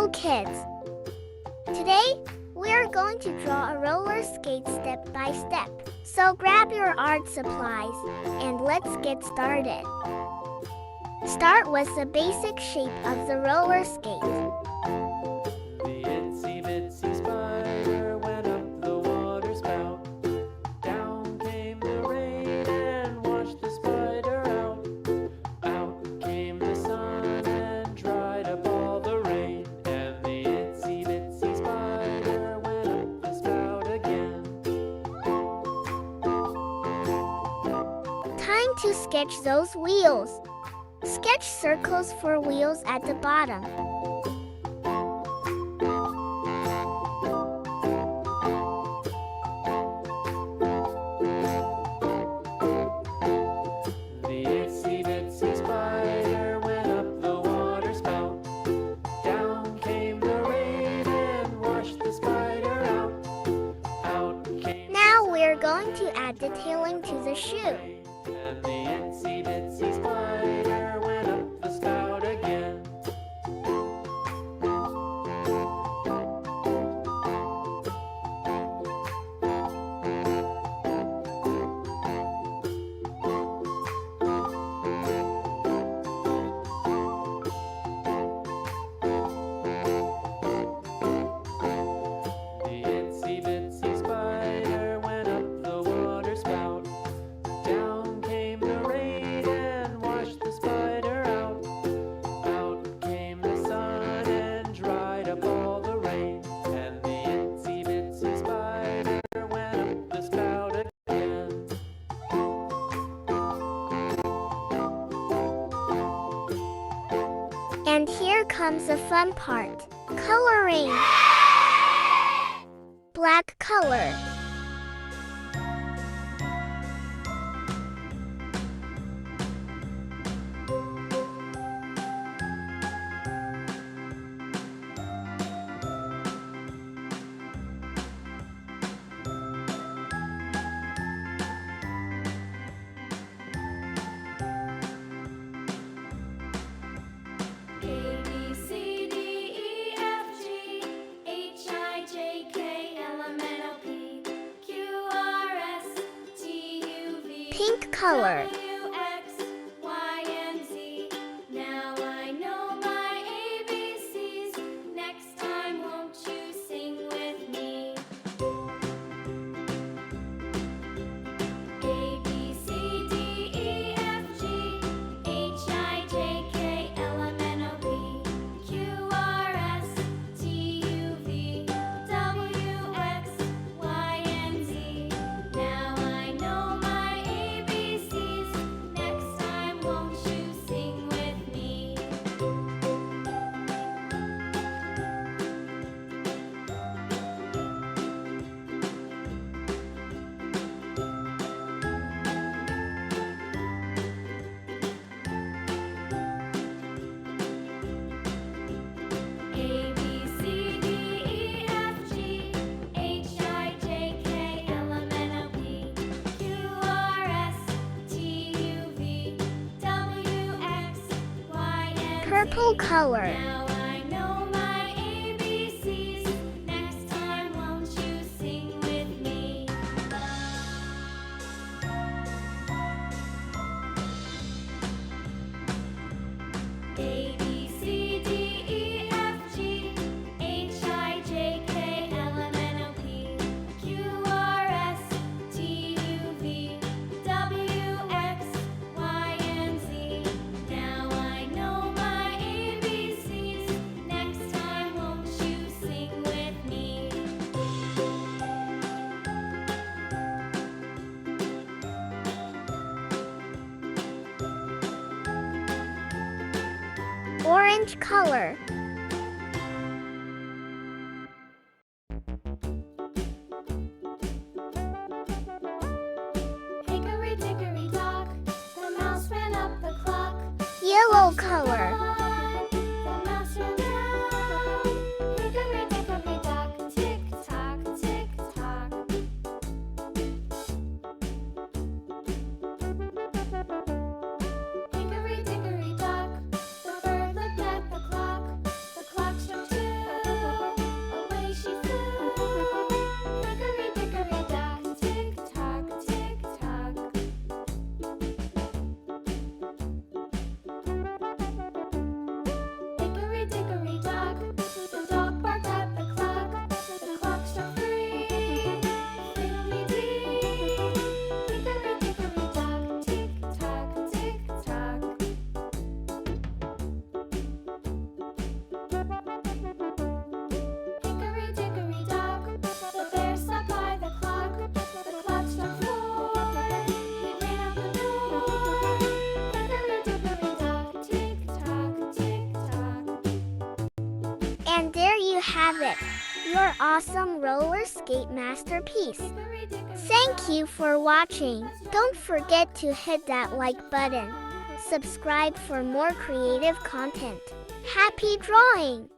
Hello kids! Today, we are going to draw a roller skate step by step. So grab your art supplies and let's get started. Start with the basic shape of the roller skate. The itsy bitsy spider went up the water spout. Down came the rain and washed the spider out. Out came the sun and dried up all the rain. And the itsy bitsy spider went up the spout again. Time to sketch those wheels. Sketch circles for wheels at the bottom. The itsy bitsy spider went up the water spout. Down came the rain and washed the spider out. Out came Now we're going to add detailing to the shoe. and the itsy bitsy spider went up the spout again. The itsy bitsy spider went up the water spout. Down came the rain and washed the spider out. Out came the sun and dried up all the rain. And the itsy bitsy spider went up the spout again. And here comes the fun part. Coloring. Black color. A, B, C, D, E, F, G, H, I, J, K, L, M, N, O, P, Q, R, S, T, U, V, Pink color. W, X, Y, and Z. Now I know my ABCs. Next time, won't you sing with me? A, B, C, D, E, F, G, H, I, J, K, L, M, N, O, P, Q, R, S, T, U, V, W, X, Y, and Z. Now I know my ABCs. Next time, won't you sing with me? A, B, C, D, E, F, G, H, I, J, K, L, M, N, O, P, Q, R, S, T, U, V, W, X, Y, and Z. Purple color. Now I know my ABCs. Next time, won't you sing with me? A, B, C, D, E, F, G, H, I, J, K, L, M, N, O, P, Q, R, S, T, U, V, W, X, Y, and Z. Now I know my ABCs. Next time, won't you sing with me? Orange color. Hickory dickory dock, the mouse ran up the clock. Yellow color. The mouse ran down. Hickory dickory dock, tick tock, tick tock. Hickory dickory dock, the bird looked at the clock. The clock struck 2. And there you have it, your awesome roller skate masterpiece. Thank you for watching. Don't forget to hit that like button. Subscribe for more creative content. Happy drawing!